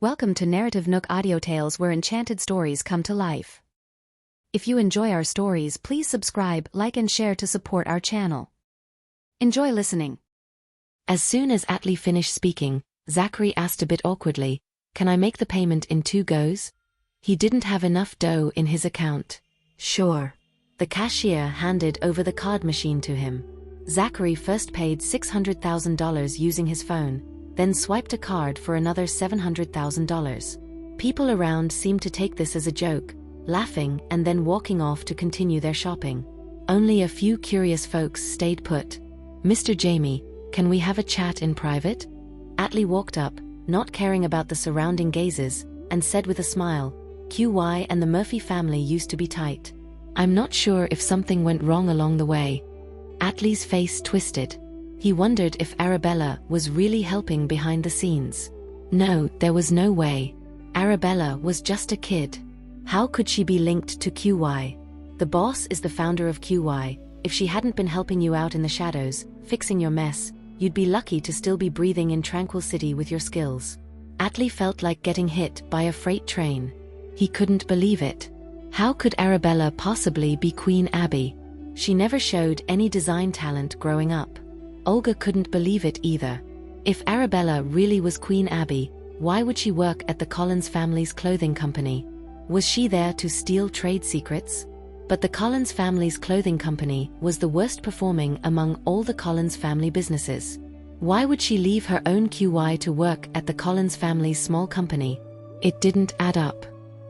Welcome to NarrativeNook Audiotales, where enchanted stories come to life. If you enjoy our stories, please subscribe, like and share to support our channel. Enjoy listening. As soon as Atlee finished speaking, Zachary asked a bit awkwardly, "Can I make the payment in 2 goes?" He didn't have enough dough in his account. "Sure." The cashier handed over the card machine to him. Zachary first paid $600,000 using his phone, then swiped a card for another $700,000. People around seemed to take this as a joke, laughing and then walking off to continue their shopping. Only a few curious folks stayed put. "Mr. Jamie, can we have a chat in private?" Atlee walked up, not caring about the surrounding gazes, and said with a smile, "QY and the Murphy family used to be tight. I'm not sure if something went wrong along the way." Atlee's face twisted. He wondered if Arabella was really helping behind the scenes. No, there was no way. Arabella was just a kid. How could she be linked to QY? The boss is the founder of QY. If she hadn't been helping you out in the shadows, fixing your mess, you'd be lucky to still be breathing in Tranquil City with your skills. Atlee felt like getting hit by a freight train. He couldn't believe it. How could Arabella possibly be Queen Abby? She never showed any design talent growing up. Olga couldn't believe it either. If Arabella really was Queen Abby, why would she work at the Collins family's clothing company? Was she there to steal trade secrets? But the Collins family's clothing company was the worst performing among all the Collins family businesses. Why would she leave her own QY to work at the Collins family's small company? It didn't add up.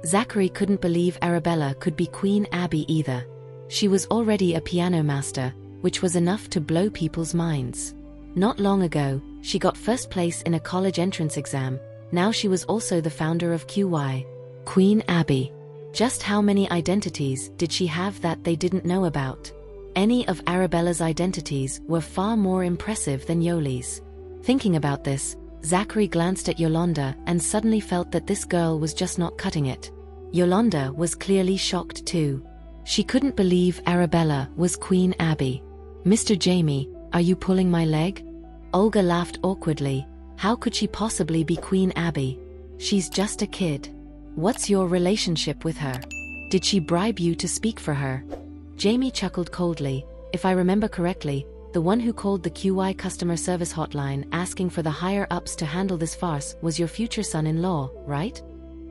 Zachary couldn't believe Arabella could be Queen Abby either. She was already a piano master, which was enough to blow people's minds. Not long ago, she got first place in a college entrance exam. Now she was also the founder of QY. Queen Abby. Just how many identities did she have that they didn't know about? Any of Arabella's identities were far more impressive than Yoli's. Thinking about this, Zachary glanced at Yolanda and suddenly felt that this girl was just not cutting it. Yolanda was clearly shocked too. She couldn't believe Arabella was Queen Abby. "Mr. Jamie, are you pulling my leg?" Olga laughed awkwardly. How could she possibly be Queen Abby? She's just a kid. What's your relationship with her? Did she bribe you to speak for her? Jamie chuckled coldly. "If I remember correctly, the one who called the QY customer service hotline asking for the higher-ups to handle this farce was your future son-in-law, right?"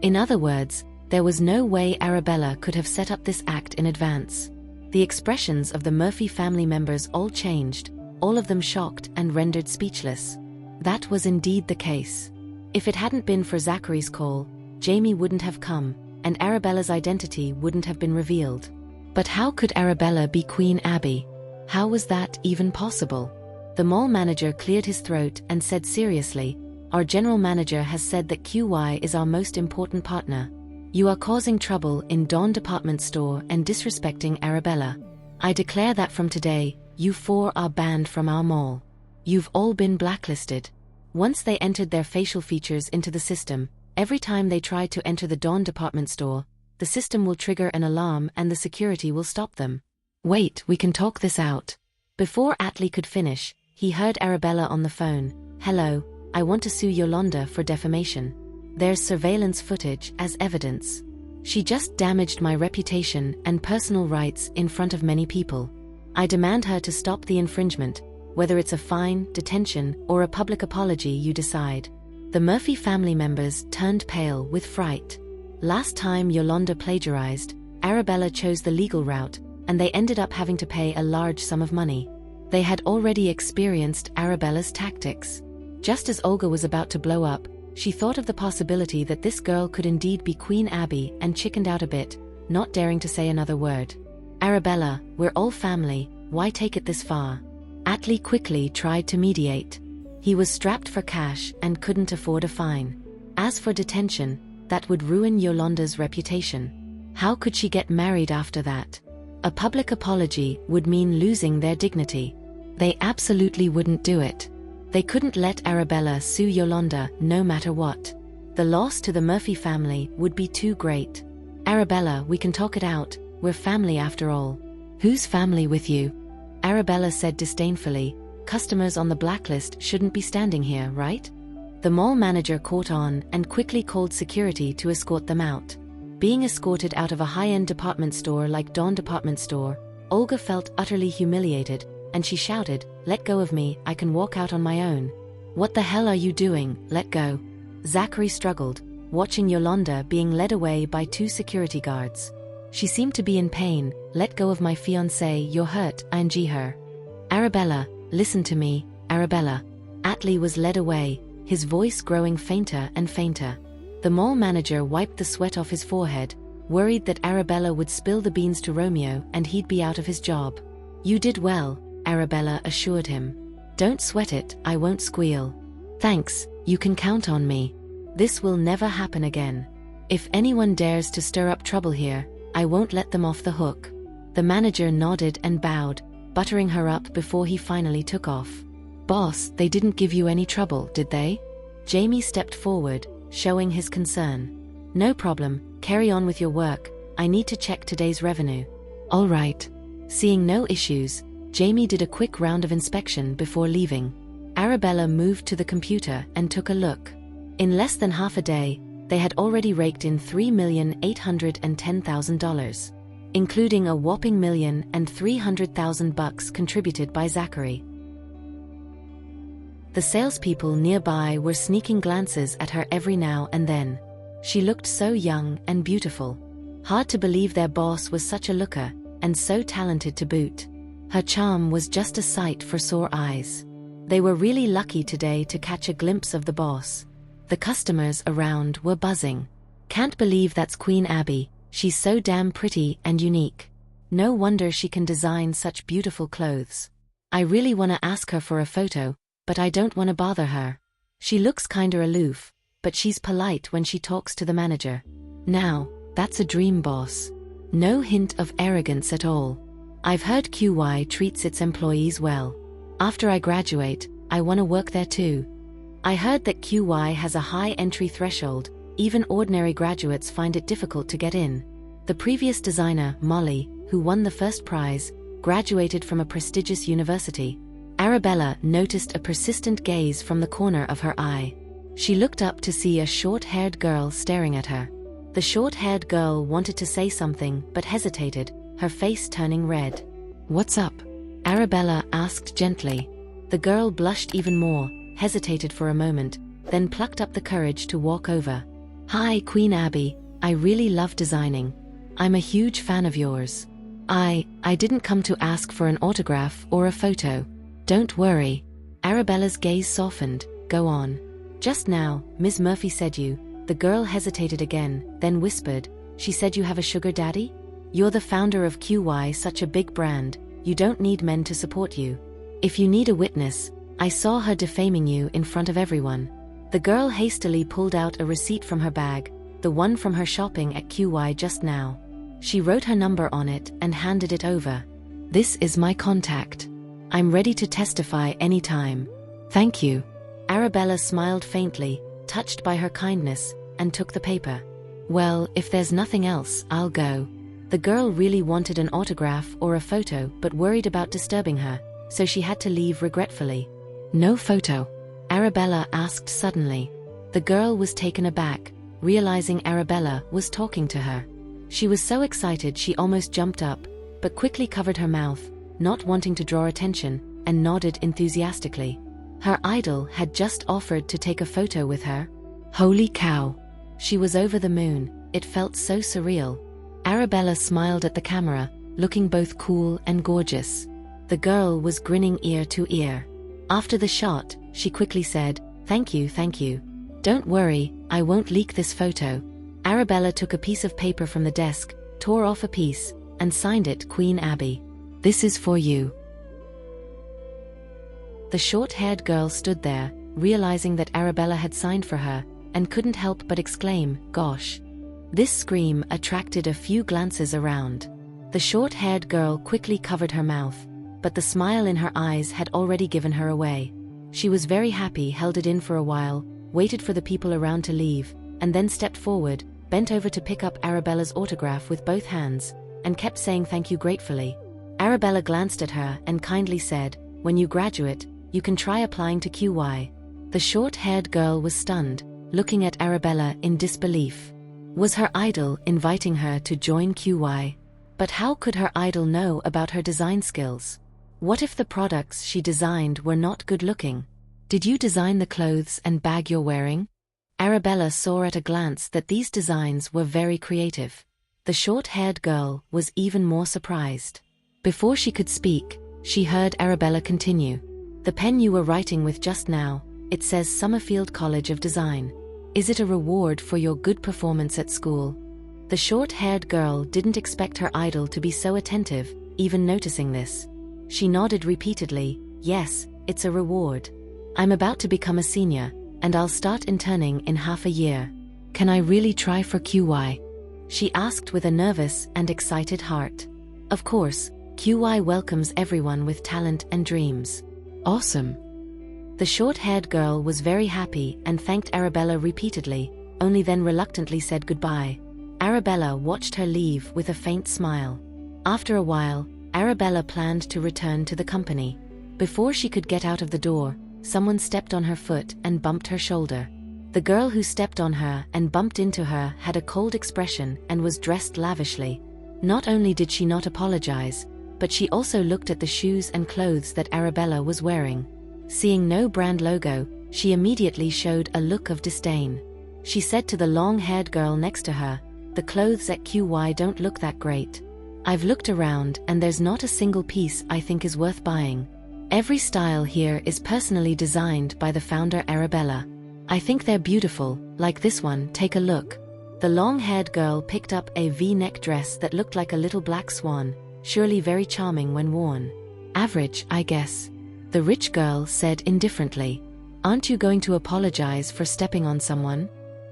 In other words, there was no way Arabella could have set up this act in advance. The expressions of the Murphy family members all changed, all of them shocked and rendered speechless. That was indeed the case. If it hadn't been for Zachary's call, Jamie wouldn't have come, and Arabella's identity wouldn't have been revealed. But how could Arabella be Queen Abby? How was that even possible? The mall manager cleared his throat and said seriously, "Our general manager has said that QY is our most important partner. You are causing trouble in Dawn department store and disrespecting Arabella. I declare that from today, you 4 are banned from our mall. You've all been blacklisted." Once they entered their facial features into the system, every time they tried to enter the Dawn department store, the system will trigger an alarm and the security will stop them. "Wait, we can talk this out." Before Atlee could finish, he heard Arabella on the phone. "Hello, I want to sue Yolanda for defamation. There's surveillance footage as evidence. She just damaged my reputation and personal rights in front of many people. I demand her to stop the infringement, whether it's a fine, detention, or a public apology, you decide." The Murphy family members turned pale with fright. Last time Yolanda plagiarized, Arabella chose the legal route, and they ended up having to pay a large sum of money. They had already experienced Arabella's tactics. Just as Olga was about to blow up, she thought of the possibility that this girl could indeed be Queen Abby and chickened out a bit, not daring to say another word. "Arabella, we're all family, why take it this far?" Atlee quickly tried to mediate. He was strapped for cash and couldn't afford a fine. As for detention, that would ruin Yolanda's reputation. How could she get married after that? A public apology would mean losing their dignity. They absolutely wouldn't do it. They couldn't let Arabella sue Yolanda no matter what. The loss to the Murphy family would be too great. "Arabella, we can talk it out, we're family after all." "Who's family with you?" Arabella said disdainfully. "Customers on the blacklist shouldn't be standing here, right?" The mall manager caught on and quickly called security to escort them out. Being escorted out of a high-end department store like Dawn Department Store, Olga felt utterly humiliated, and she shouted, "Let go of me, I can walk out on my own." "What the hell are you doing? Let go." Zachary struggled, watching Yolanda being led away by 2 security guards. She seemed to be in pain. "Let go of my fiancé, you're hurt, ing her." "Arabella, listen to me, Arabella." Atlee was led away, his voice growing fainter and fainter. The mall manager wiped the sweat off his forehead, worried that Arabella would spill the beans to Romeo and he'd be out of his job. "You did well," Arabella assured him. "Don't sweat it, I won't squeal." "Thanks, you can count on me. This will never happen again. If anyone dares to stir up trouble here, I won't let them off the hook." The manager nodded and bowed, buttering her up before he finally took off. "Boss, they didn't give you any trouble, did they?" Jamie stepped forward, showing his concern. "No problem, carry on with your work, I need to check today's revenue." "All right." Seeing no issues, Jamie did a quick round of inspection before leaving. Arabella moved to the computer and took a look. In less than half a day, they had already raked in $3,810,000, including a whopping $1,300,000 contributed by Zachary. The salespeople nearby were sneaking glances at her every now and then. She looked so young and beautiful. Hard to believe their boss was such a looker, and so talented to boot. Her charm was just a sight for sore eyes. They were really lucky today to catch a glimpse of the boss. The customers around were buzzing. "Can't believe that's Queen Abby, she's so damn pretty and unique. No wonder she can design such beautiful clothes. I really want to ask her for a photo, but I don't want to bother her. She looks kinda aloof, but she's polite when she talks to the manager. Now, that's a dream boss. No hint of arrogance at all. I've heard QY treats its employees well. After I graduate, I want to work there too. I heard that QY has a high entry threshold, even ordinary graduates find it difficult to get in." The previous designer, Molly, who won the first prize, graduated from a prestigious university. Arabella noticed a persistent gaze from the corner of her eye. She looked up to see a short-haired girl staring at her. The short-haired girl wanted to say something but hesitated, her face turning red. "What's up?" Arabella asked gently. The girl blushed even more, hesitated for a moment, then plucked up the courage to walk over. "Hi, Queen Abby, I really love designing. I'm a huge fan of yours. I didn't come to ask for an autograph or a photo." "Don't worry." Arabella's gaze softened. "Go on." "Just now, Ms. Murphy said you." The girl hesitated again, then whispered, "She said you have a sugar daddy? You're the founder of QY, such a big brand, you don't need men to support you. If you need a witness, I saw her defaming you in front of everyone." The girl hastily pulled out a receipt from her bag, the one from her shopping at QY just now. She wrote her number on it and handed it over. "This is my contact. I'm ready to testify anytime. Thank you." Arabella smiled faintly, touched by her kindness, and took the paper. "Well, if there's nothing else, I'll go." The girl really wanted an autograph or a photo but worried about disturbing her, so she had to leave regretfully. "No photo?" Arabella asked suddenly. The girl was taken aback, realizing Arabella was talking to her. She was so excited she almost jumped up, but quickly covered her mouth, not wanting to draw attention, and nodded enthusiastically. Her idol had just offered to take a photo with her. Holy cow! She was over the moon, it felt so surreal. Arabella smiled at the camera, looking both cool and gorgeous. The girl was grinning ear to ear. After the shot, she quickly said, thank you. Don't worry, I won't leak this photo." Arabella took a piece of paper from the desk, tore off a piece, and signed it Queen Abby. "This is for you." The short-haired girl stood there, realizing that Arabella had signed for her, and couldn't help but exclaim, "Gosh." This scream attracted a few glances around. The short-haired girl quickly covered her mouth, but the smile in her eyes had already given her away. She was very happy, held it in for a while, waited for the people around to leave, and then stepped forward, bent over to pick up Arabella's autograph with both hands, and kept saying thank you gratefully. Arabella glanced at her and kindly said, "When you graduate, you can try applying to QY." The short-haired girl was stunned, looking at Arabella in disbelief. Was her idol inviting her to join QY? But how could her idol know about her design skills? What if the products she designed were not good-looking? Did you design the clothes and bag you're wearing? Arabella saw at a glance that these designs were very creative. The short-haired girl was even more surprised. Before she could speak, she heard Arabella continue. The pen you were writing with just now, it says Summerfield College of Design. Is it a reward for your good performance at school? The short-haired girl didn't expect her idol to be so attentive, even noticing this. She nodded repeatedly. Yes, it's a reward. I'm about to become a senior, and I'll start interning in half a year. Can I really try for QY? She asked with a nervous and excited heart. Of course, QY welcomes everyone with talent and dreams. Awesome. The short-haired girl was very happy and thanked Arabella repeatedly, only then reluctantly said goodbye. Arabella watched her leave with a faint smile. After a while, Arabella planned to return to the company. Before she could get out of the door, someone stepped on her foot and bumped her shoulder. The girl who stepped on her and bumped into her had a cold expression and was dressed lavishly. Not only did she not apologize, but she also looked at the shoes and clothes that Arabella was wearing. Seeing no brand logo, she immediately showed a look of disdain. She said to the long-haired girl next to her, "The clothes at QY don't look that great. I've looked around and there's not a single piece I think is worth buying. Every style here is personally designed by the founder Arabella. I think they're beautiful, like this one, take a look." The long-haired girl picked up a V-neck dress that looked like a little black swan, surely very charming when worn. Average, I guess. The rich girl said indifferently. Aren't you going to apologize for stepping on someone?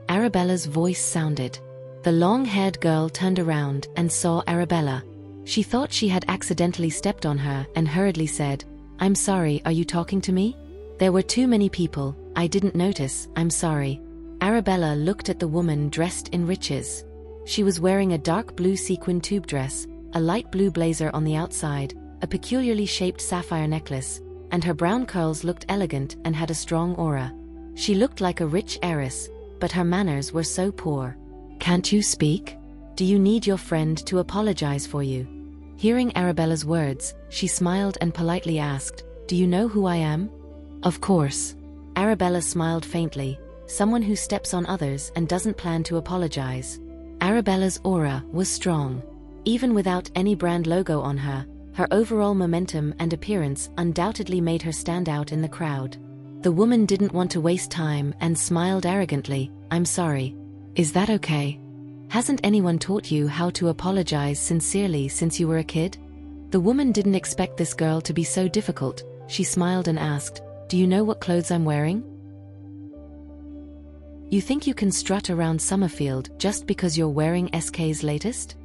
Arabella's voice sounded. The long-haired girl turned around and saw Arabella. She thought she had accidentally stepped on her and hurriedly said, "I'm sorry, are you talking to me? There were too many people, I didn't notice, I'm sorry." Arabella looked at the woman dressed in riches. She was wearing a dark blue sequin tube dress, a light blue blazer on the outside, a peculiarly shaped sapphire necklace, and her brown curls looked elegant and had a strong aura. She looked like a rich heiress, but her manners were so poor. "Can't you speak? Do you need your friend to apologize for you?" Hearing Arabella's words, she smiled and politely asked, "Do you know who I am?" "Of course." Arabella smiled faintly. Someone who steps on others and doesn't plan to apologize. Arabella's aura was strong. Even without any brand logo on her, her overall momentum and appearance undoubtedly made her stand out in the crowd. The woman didn't want to waste time and smiled arrogantly. "I'm sorry. Is that okay? Hasn't anyone taught you how to apologize sincerely since you were a kid?" The woman didn't expect this girl to be so difficult. She smiled and asked, "Do you know what clothes I'm wearing? You think you can strut around Summerfield just because you're wearing SK's latest?"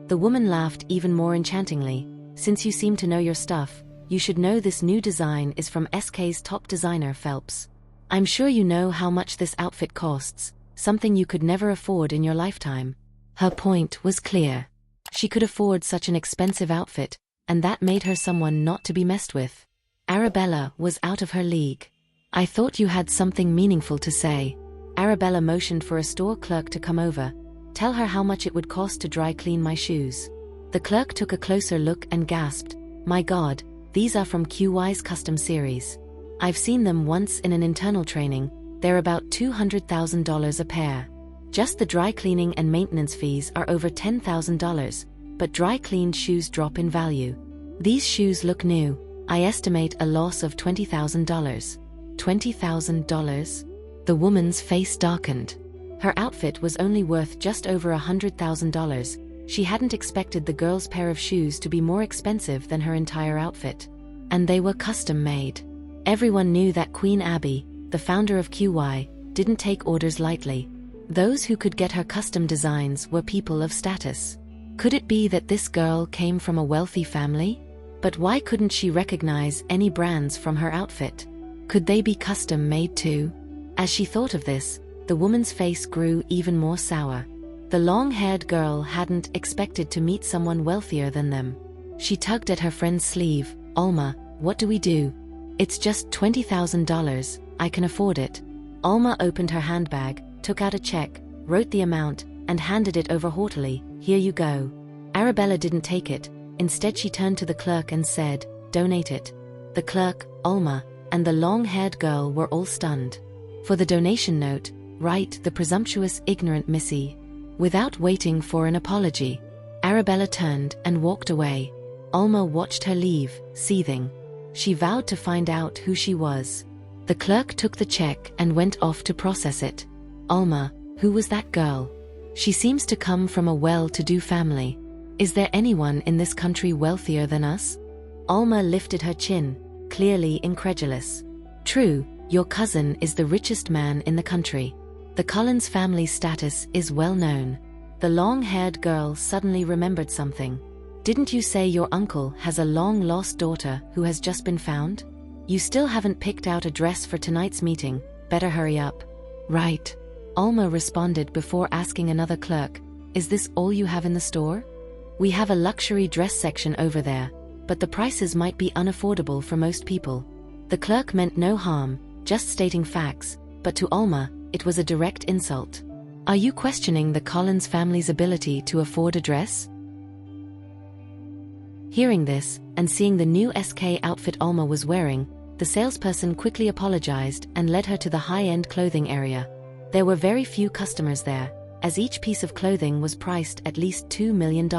The woman laughed even more enchantingly. "Since you seem to know your stuff, you should know this new design is from SK's top designer Phelps. I'm sure you know how much this outfit costs, something you could never afford in your lifetime." Her point was clear. She could afford such an expensive outfit, and that made her someone not to be messed with. Arabella was out of her league. "I thought you had something meaningful to say." Arabella motioned for a store clerk to come over. "Tell her how much it would cost to dry clean my shoes." The clerk took a closer look and gasped, "My God, these are from QY's custom series. I've seen them once in an internal training. They're about $200,000 a pair. Just the dry cleaning and maintenance fees are over $10,000, but dry cleaned shoes drop in value. These shoes look new. I estimate a loss of $20,000. $20,000? The woman's face darkened. Her outfit was only worth just over $100,000. She hadn't expected the girl's pair of shoes to be more expensive than her entire outfit. And they were custom-made. Everyone knew that Queen Abby, the founder of QY, didn't take orders lightly. Those who could get her custom designs were people of status. Could it be that this girl came from a wealthy family? But why couldn't she recognize any brands from her outfit? Could they be custom-made too? As she thought of this, the woman's face grew even more sour. The long-haired girl hadn't expected to meet someone wealthier than them. She tugged at her friend's sleeve. "Alma, what do we do? It's just $20,000, I can afford it. Alma opened her handbag, took out a check, wrote the amount, and handed it over haughtily. Here you go. Arabella didn't take it. Instead she turned to the clerk and said, donate it. The clerk, Alma, and the long-haired girl were all stunned. For the donation note, write the presumptuous ignorant Missy. Without waiting for an apology, Arabella turned and walked away. Alma watched her leave, seething. She vowed to find out who she was. The clerk took the check and went off to process it. Alma, who was that girl? She seems to come from a well-to-do family. Is there anyone in this country wealthier than us? Alma lifted her chin, clearly incredulous. True, your cousin is the richest man in the country. The Collins family status is well known. The long-haired girl suddenly remembered something. Didn't you say your uncle has a long-lost daughter who has just been found? You still haven't picked out a dress for tonight's meeting. Better hurry up. Right. Alma responded before asking another clerk, is this all you have in the store? We have a luxury dress section over there, but the prices might be unaffordable for most people. The clerk meant no harm, just stating facts, but to Alma, it was a direct insult. Are you questioning the Collins family's ability to afford a dress? Hearing this, and seeing the new SK outfit Alma was wearing, the salesperson quickly apologized and led her to the high-end clothing area. There were very few customers there, as each piece of clothing was priced at least $2 million.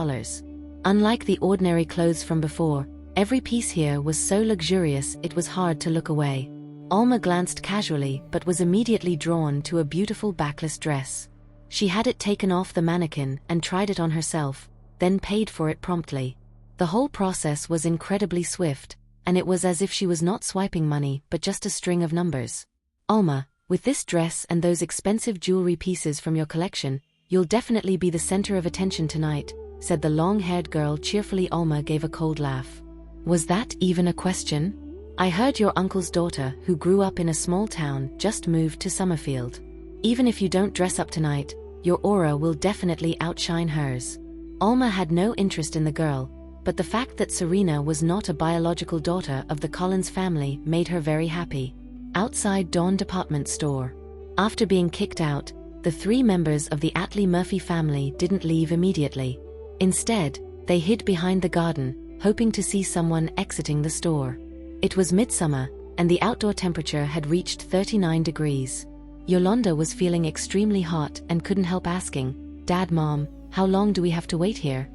Unlike the ordinary clothes from before, every piece here was so luxurious it was hard to look away. Alma glanced casually but was immediately drawn to a beautiful backless dress. She had it taken off the mannequin and tried it on herself, then paid for it promptly. The whole process was incredibly swift, and it was as if she was not swiping money but just a string of numbers. Alma, with this dress and those expensive jewelry pieces from your collection, you'll definitely be the center of attention tonight, said the long-haired girl cheerfully. Alma gave a cold laugh. Was that even a question? I heard your uncle's daughter, who grew up in a small town, just moved to Summerfield. Even if you don't dress up tonight, your aura will definitely outshine hers. Alma had no interest in the girl, but the fact that Serena was not a biological daughter of the Collins family made her very happy. Outside Dawn department store. After being kicked out, the three members of the Atlee Murphy family didn't leave immediately. Instead, they hid behind the garden, hoping to see someone exiting the store. It was midsummer, and the outdoor temperature had reached 39 degrees. Yolanda was feeling extremely hot and couldn't help asking, Dad, Mom, how long do we have to wait here?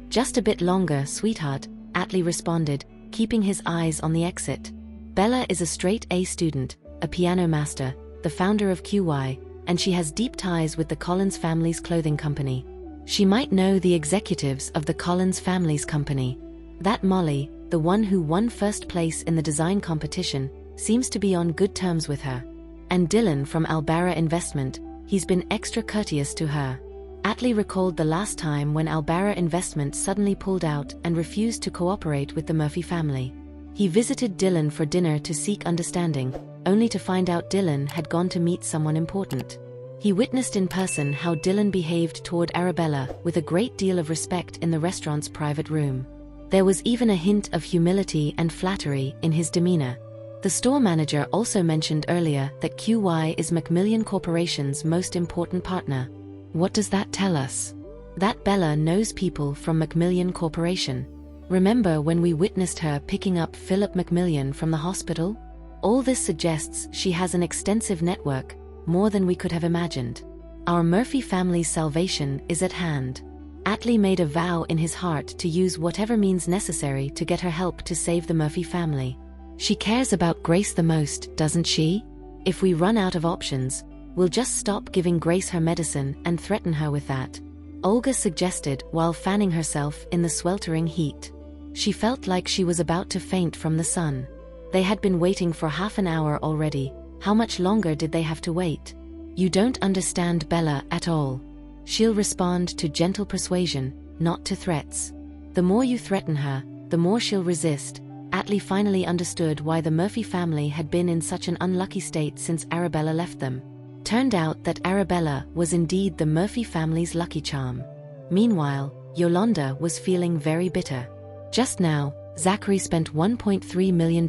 Just a bit longer, sweetheart, Atlee responded, keeping his eyes on the exit. Bella is a straight-A student, a piano master, the founder of QY, and she has deep ties with the Collins family's clothing company. She might know the executives of the Collins family's company. That Molly, the one who won first place in the design competition, seems to be on good terms with her. And Dylan from Albara Investment, he's been extra courteous to her. Atlee recalled the last time when Albara Investment suddenly pulled out and refused to cooperate with the Murphy family. He visited Dylan for dinner to seek understanding, only to find out Dylan had gone to meet someone important. He witnessed in person how Dylan behaved toward Arabella with a great deal of respect in the restaurant's private room. There was even a hint of humility and flattery in his demeanor. The store manager also mentioned earlier that QY is Macmillan Corporation's most important partner. What does that tell us? That Bella knows people from Macmillan Corporation. Remember when we witnessed her picking up Philip Macmillan from the hospital? All this suggests she has an extensive network, more than we could have imagined. Our Murphy family's salvation is at hand. Atlee made a vow in his heart to use whatever means necessary to get her help to save the Murphy family. She cares about Grace the most, doesn't she? If we run out of options, we'll just stop giving Grace her medicine and threaten her with that, Olga suggested while fanning herself in the sweltering heat. She felt like she was about to faint from the sun. They had been waiting for half an hour already. How much longer did they have to wait? You don't understand Bella at all. She'll respond to gentle persuasion, not to threats. The more you threaten her, the more she'll resist. Atlee finally understood why the Murphy family had been in such an unlucky state since Arabella left them. Turned out that Arabella was indeed the Murphy family's lucky charm. Meanwhile, Yolanda was feeling very bitter. Just now, Zachary spent $1.3 million,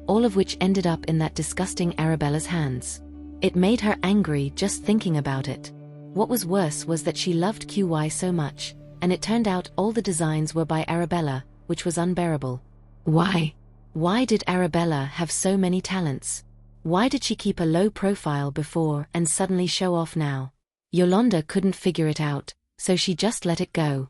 all of which ended up in that disgusting Arabella's hands. It made her angry just thinking about it. What was worse was that she loved QY so much, and it turned out all the designs were by Arabella, which was unbearable. Why? Why did Arabella have so many talents? Why did she keep a low profile before and suddenly show off now? Yolanda couldn't figure it out, so she just let it go.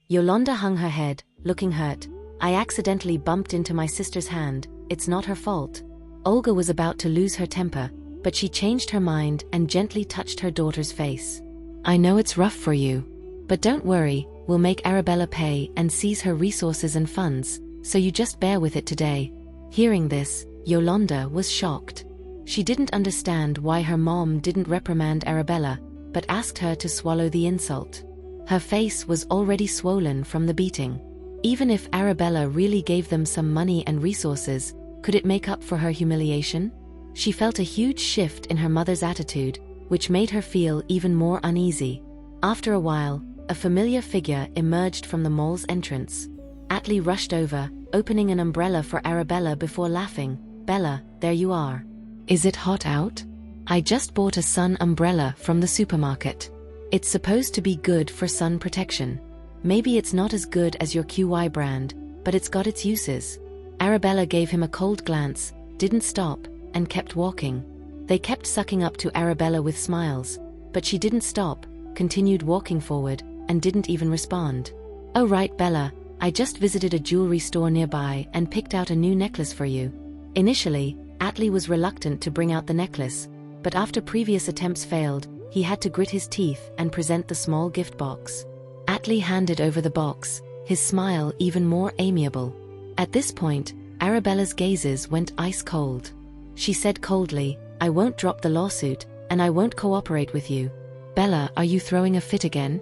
Yolanda hung her head, looking hurt. I accidentally bumped into my sister's hand, it's not her fault. Olga was about to lose her temper, but she changed her mind and gently touched her daughter's face. I know it's rough for you. But don't worry, we'll make Arabella pay and seize her resources and funds, so you just bear with it today. Hearing this, Yolanda was shocked. She didn't understand why her mom didn't reprimand Arabella, but asked her to swallow the insult. Her face was already swollen from the beating. Even if Arabella really gave them some money and resources, could it make up for her humiliation? She felt a huge shift in her mother's attitude, which made her feel even more uneasy. After a while, a familiar figure emerged from the mall's entrance. Atlee rushed over, opening an umbrella for Arabella before laughing. Bella, there you are. Is it hot out? I just bought a sun umbrella from the supermarket. It's supposed to be good for sun protection. Maybe it's not as good as your QY brand, but it's got its uses. Arabella gave him a cold glance, didn't stop, and kept walking. They kept sucking up to Arabella with smiles, but she didn't stop, continued walking forward, and didn't even respond. Oh right, Bella, I just visited a jewelry store nearby and picked out a new necklace for you. Initially, Atlee was reluctant to bring out the necklace, but after previous attempts failed, he had to grit his teeth and present the small gift box. Atlee handed over the box, his smile even more amiable. At this point, Arabella's gazes went ice cold. She said coldly, I won't drop the lawsuit, and I won't cooperate with you. Bella, are you throwing a fit again?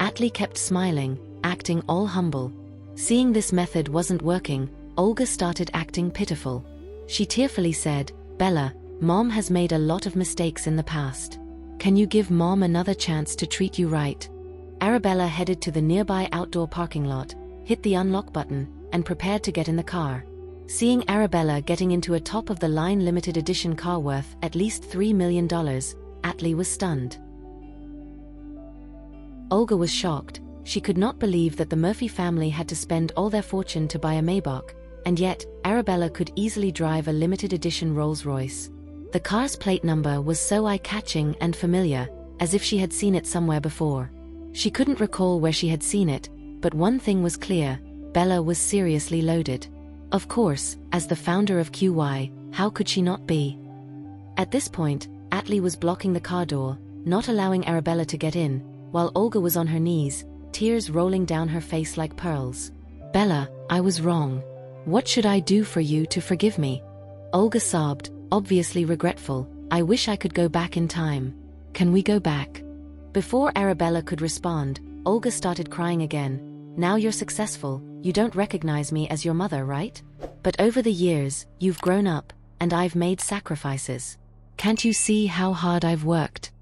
Atlee kept smiling, acting all humble. Seeing this method wasn't working, Olga started acting pitiful. She tearfully said, Bella, Mom has made a lot of mistakes in the past. Can you give Mom another chance to treat you right? Arabella headed to the nearby outdoor parking lot, hit the unlock button, and prepared to get in the car. Seeing Arabella getting into a top-of-the-line limited edition car worth at least $3 million, Atlee was stunned. Olga was shocked. She could not believe that the Murphy family had to spend all their fortune to buy a Maybach, and yet, Arabella could easily drive a limited edition Rolls-Royce. The car's plate number was so eye-catching and familiar, as if she had seen it somewhere before. She couldn't recall where she had seen it, but one thing was clear, Bella was seriously loaded. Of course, as the founder of QY, how could she not be? At this point, Atlee was blocking the car door, not allowing Arabella to get in, while Olga was on her knees, tears rolling down her face like pearls. Bella, I was wrong. What should I do for you to forgive me? Olga sobbed, obviously regretful. I wish I could go back in time. Can we go back? Before Arabella could respond, Olga started crying again. Now you're successful, you don't recognize me as your mother, right? But over the years, you've grown up, and I've made sacrifices. Can't you see how hard I've worked?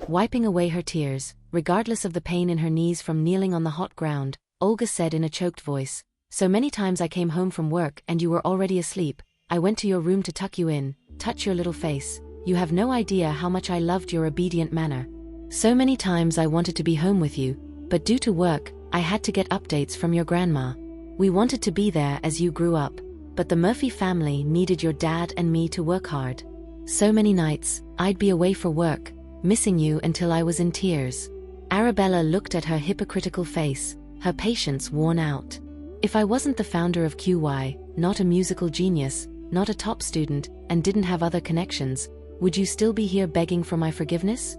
Wiping away her tears, regardless of the pain in her knees from kneeling on the hot ground, Olga said in a choked voice, So many times I came home from work and you were already asleep. I went to your room to tuck you in, touch your little face. You have no idea how much I loved your obedient manner. So many times I wanted to be home with you, but due to work, I had to get updates from your grandma. We wanted to be there as you grew up, but the Murphy family needed your dad and me to work hard. So many nights, I'd be away for work, missing you until I was in tears. Arabella looked at her hypocritical face, her patience worn out. If I wasn't the founder of QY, not a musical genius, not a top student, and didn't have other connections, would you still be here begging for my forgiveness?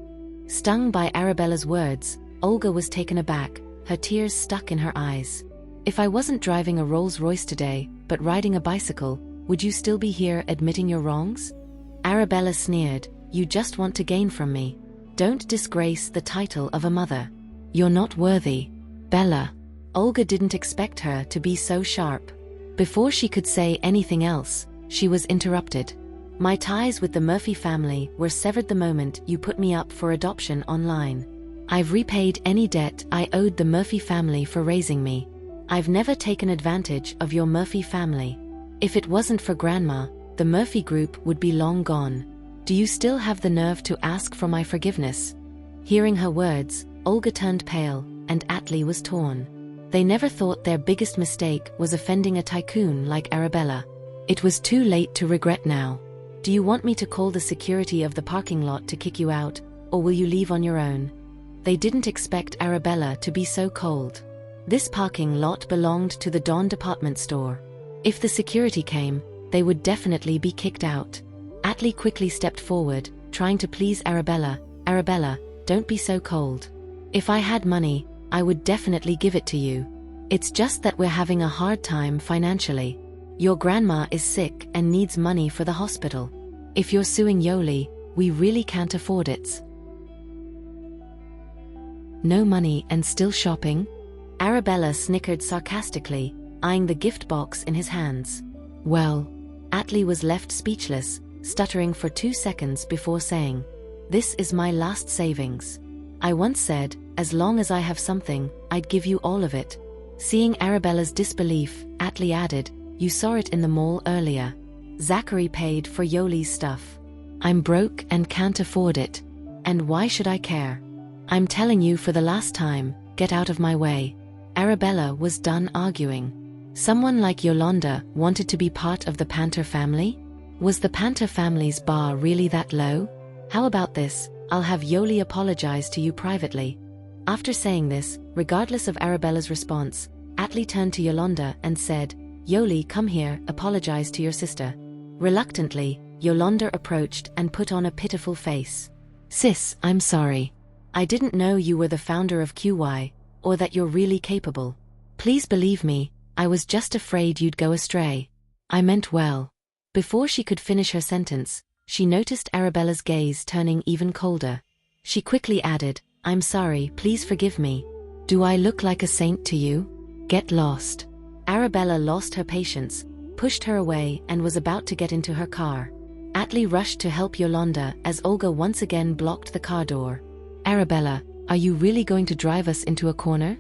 Stung by Arabella's words, Olga was taken aback, her tears stuck in her eyes. If I wasn't driving a Rolls-Royce today, but riding a bicycle, would you still be here admitting your wrongs? Arabella sneered, You just want to gain from me. Don't disgrace the title of a mother. You're not worthy. Bella. Olga didn't expect her to be so sharp. Before she could say anything else, she was interrupted. My ties with the Murphy family were severed the moment you put me up for adoption online. I've repaid any debt I owed the Murphy family for raising me. I've never taken advantage of your Murphy family. If it wasn't for Grandma, the Murphy group would be long gone. Do you still have the nerve to ask for my forgiveness? Hearing her words, Olga turned pale, and Atli was torn. They never thought their biggest mistake was offending a tycoon like Arabella. It was too late to regret now. Do you want me to call the security of the parking lot to kick you out, or will you leave on your own? They didn't expect Arabella to be so cold. This parking lot belonged to the Dawn department store. If the security came, they would definitely be kicked out. Atli quickly stepped forward, trying to please Arabella. Arabella, don't be so cold. If I had money, I would definitely give it to you. It's just that we're having a hard time financially. Your grandma is sick and needs money for the hospital. If you're suing Yoli, we really can't afford it. No money and still shopping? Arabella snickered sarcastically, eyeing the gift box in his hands. Well, Atli was left speechless, stuttering for 2 seconds before saying, "This is my last savings. I once said, as long as I have something, I'd give you all of it." Seeing Arabella's disbelief, Atli added, "You saw it in the mall earlier. Zachary paid for Yoli's stuff. I'm broke and can't afford it. And why should I care? I'm telling you for the last time, get out of my way." Arabella was done arguing. Someone like Yolanda wanted to be part of the Panther family? Was the Panther family's bar really that low? How about this, I'll have Yoli apologize to you privately. After saying this, regardless of Arabella's response, Atli turned to Yolanda and said, "Yoli, come here, apologize to your sister." Reluctantly, Yolanda approached and put on a pitiful face. "Sis, I'm sorry. I didn't know you were the founder of QY, or that you're really capable. Please believe me, I was just afraid you'd go astray. I meant well." Before she could finish her sentence, she noticed Arabella's gaze turning even colder. She quickly added, "I'm sorry, please forgive me. Do I look like a saint to you? Get lost." Arabella lost her patience, pushed her away and was about to get into her car. Atli rushed to help Yolanda as Olga once again blocked the car door. "Arabella, are you really going to drive us into a corner?"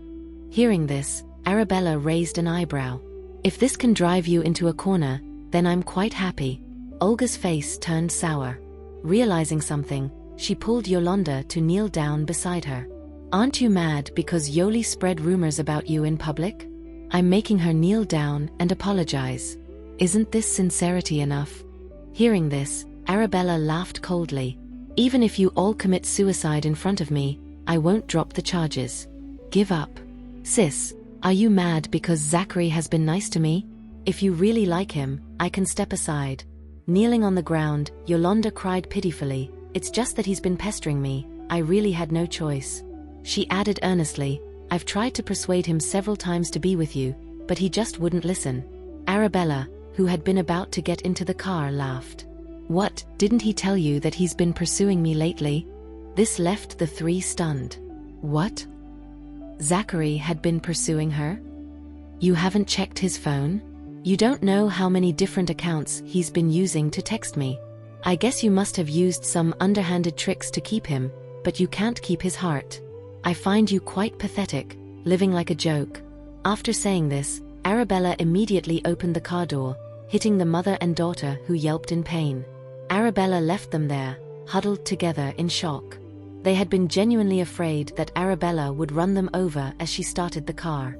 Hearing this, Arabella raised an eyebrow. "If this can drive you into a corner, then I'm quite happy." Olga's face turned sour. Realizing something, she pulled Yolanda to kneel down beside her. "Aren't you mad because Yoli spread rumors about you in public? I'm making her kneel down and apologize. Isn't this sincerity enough?" Hearing this, Arabella laughed coldly. "Even if you all commit suicide in front of me, I won't drop the charges. Give up. Sis, are you mad because Zachary has been nice to me? If you really like him, I can step aside." Kneeling on the ground, Yolanda cried pitifully, "It's just that he's been pestering me, I really had no choice." She added earnestly, "I've tried to persuade him several times to be with you, but he just wouldn't listen." Arabella, who had been about to get into the car, laughed. "What, didn't he tell you that he's been pursuing me lately?" This left the three stunned. What? Zachary had been pursuing her? You haven't checked his phone? You don't know how many different accounts he's been using to text me. I guess you must have used some underhanded tricks to keep him, but you can't keep his heart. I find you quite pathetic, living like a joke. After saying this, Arabella immediately opened the car door, hitting the mother and daughter who yelped in pain. Arabella left them there, huddled together in shock. They had been genuinely afraid that Arabella would run them over as she started the car.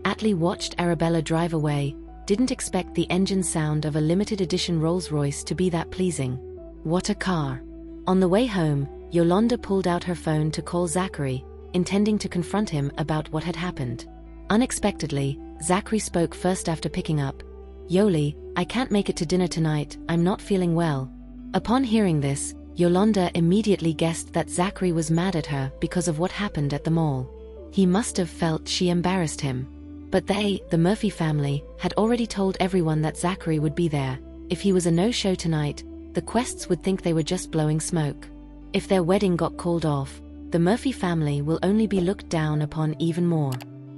Atli watched Arabella drive away, didn't expect the engine sound of a limited edition Rolls-Royce to be that pleasing. What a car. On the way home, Yolanda pulled out her phone to call Zachary, intending to confront him about what had happened. Unexpectedly, Zachary spoke first after picking up. "Yoli, I can't make it to dinner tonight, I'm not feeling well." Upon hearing this, Yolanda immediately guessed that Zachary was mad at her because of what happened at the mall. He must have felt she embarrassed him. But they, the Murphy family, had already told everyone that Zachary would be there. If he was a no-show tonight, the Quests would think they were just blowing smoke. If their wedding got called off, the Murphy family will only be looked down upon even more.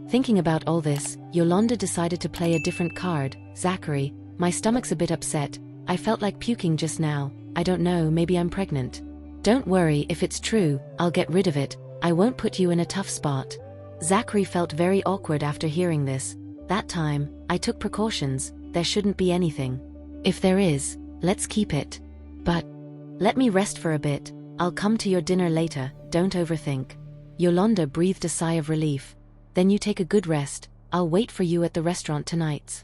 Thinking about all this, Yolanda decided to play a different card. "Zachary, my stomach's a bit upset, I felt like puking just now, I don't know, maybe I'm pregnant. Don't worry, if it's true, I'll get rid of it, I won't put you in a tough spot." Zachary felt very awkward after hearing this. That time, I took precautions, there shouldn't be anything. If there is, let's keep it. But let me rest for a bit, I'll come to your dinner later, don't overthink. Yolanda breathed a sigh of relief. Then you take a good rest, I'll wait for you at the restaurant tonight.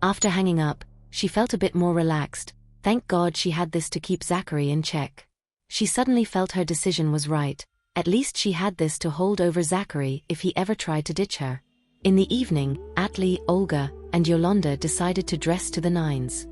After hanging up, she felt a bit more relaxed. Thank God she had this to keep Zachary in check. She suddenly felt her decision was right. At least she had this to hold over Zachary if he ever tried to ditch her. In the evening, Atli, Olga, and Yolanda decided to dress to the nines.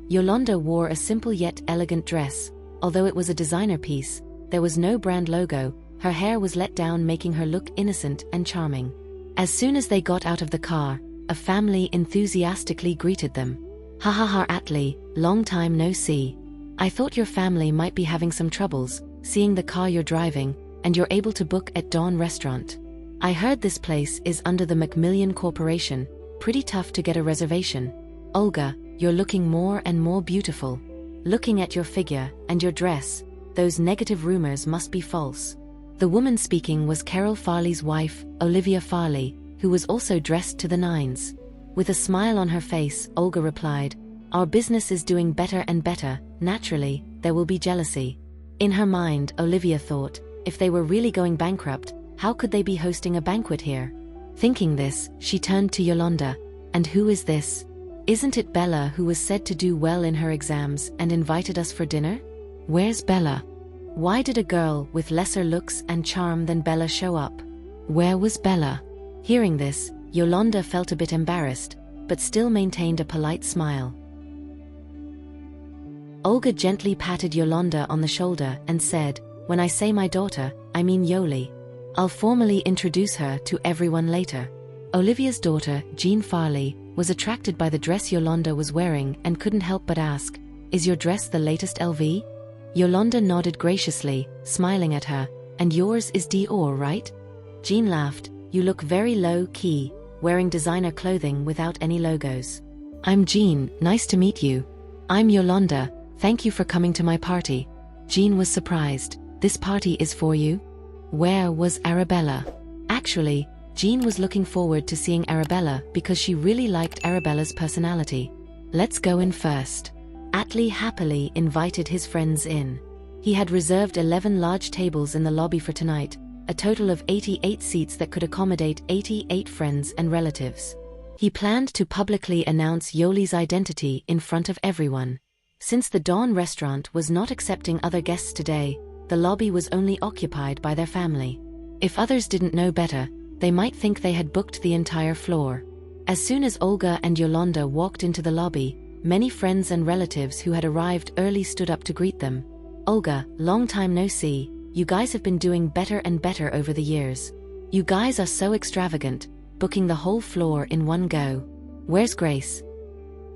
Yolanda wore a simple yet elegant dress. Although it was a designer piece, there was no brand logo, her hair was let down making her look innocent and charming. As soon as they got out of the car, a family enthusiastically greeted them. Ha ha ha Atli, long time no see. I thought your family might be having some troubles, seeing the car you're driving, and you're able to book at Dawn Restaurant. I heard this place is under the Macmillan Corporation, pretty tough to get a reservation. Olga, you're looking more and more beautiful. Looking at your figure and your dress, those negative rumors must be false. The woman speaking was Carol Farley's wife, Olivia Farley, who was also dressed to the nines. With a smile on her face, Olga replied, our business is doing better and better, naturally, there will be jealousy. In her mind, Olivia thought, if they were really going bankrupt, how could they be hosting a banquet here? Thinking this, she turned to Yolanda. And who is this? Isn't it Bella who was said to do well in her exams and invited us for dinner? Where's Bella? Why did a girl with lesser looks and charm than Bella show up? Where was Bella? Hearing this, Yolanda felt a bit embarrassed, but still maintained a polite smile. Olga gently patted Yolanda on the shoulder and said, when I say my daughter, I mean Yoli. I'll formally introduce her to everyone later. Olivia's daughter, Jean Farley, was attracted by the dress Yolanda was wearing and couldn't help but ask, is your dress the latest LV? Yolanda nodded graciously, smiling at her, and yours is Dior, right? Jean laughed, you look very low-key, wearing designer clothing without any logos. I'm Jean, nice to meet you. I'm Yolanda, thank you for coming to my party. Jean was surprised, this party is for you? Where was Arabella? Actually, Jean was looking forward to seeing Arabella because she really liked Arabella's personality. Let's go in first. Atli happily invited his friends in. He had reserved 11 large tables in the lobby for tonight, a total of 88 seats that could accommodate 88 friends and relatives. He planned to publicly announce Yoli's identity in front of everyone. Since the Dawn restaurant was not accepting other guests today, the lobby was only occupied by their family. If others didn't know better, they might think they had booked the entire floor. As soon as Olga and Yolanda walked into the lobby, many friends and relatives who had arrived early stood up to greet them. Olga, long time no see, you guys have been doing better and better over the years. You guys are so extravagant, booking the whole floor in one go. Where's Grace?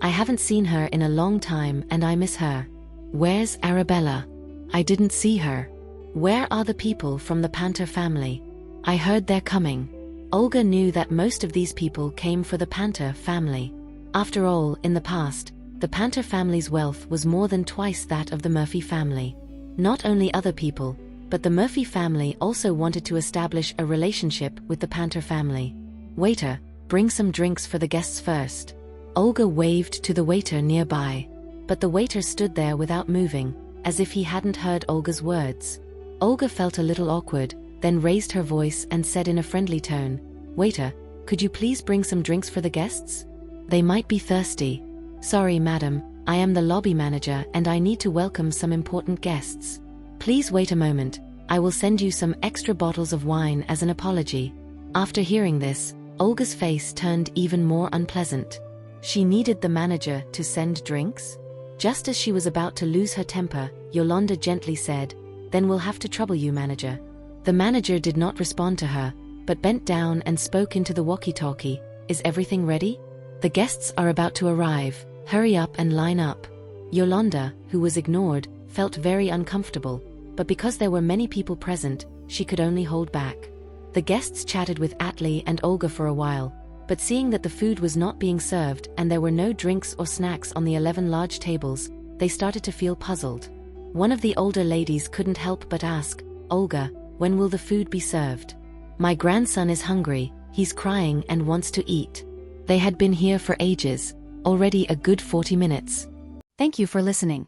I haven't seen her in a long time and I miss her. Where's Arabella? I didn't see her. Where are the people from the Panther family? I heard they're coming. Olga knew that most of these people came for the Panther family. After all, in the past, the Panther family's wealth was more than twice that of the Murphy family. Not only other people, but the Murphy family also wanted to establish a relationship with the Panther family. Waiter, bring some drinks for the guests first. Olga waved to the waiter nearby, but the waiter stood there without moving, as if he hadn't heard Olga's words. Olga felt a little awkward, then raised her voice and said in a friendly tone, Waiter, could you please bring some drinks for the guests? They might be thirsty. Sorry, madam, I am the lobby manager and I need to welcome some important guests. Please wait a moment, I will send you some extra bottles of wine as an apology. After hearing this, Olga's face turned even more unpleasant. She needed the manager to send drinks? Just as she was about to lose her temper, Yolanda gently said, Then we'll have to trouble you, manager. The manager did not respond to her, but bent down and spoke into the walkie-talkie. Is everything ready? The guests are about to arrive, hurry up and line up. Yolanda, who was ignored, felt very uncomfortable, but because there were many people present, she could only hold back. The guests chatted with Atli and Olga for a while, but seeing that the food was not being served and there were no drinks or snacks on the 11 large tables, they started to feel puzzled. One of the older ladies couldn't help but ask, Olga, when will the food be served? My grandson is hungry, he's crying and wants to eat. They had been here for ages, already a good 40 minutes. Thank you for listening.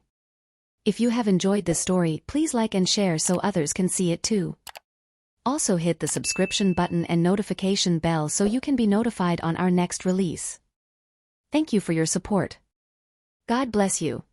If you have enjoyed this story, please like and share so others can see it too. Also hit the subscription button and notification bell so you can be notified on our next release. Thank you for your support. God bless you.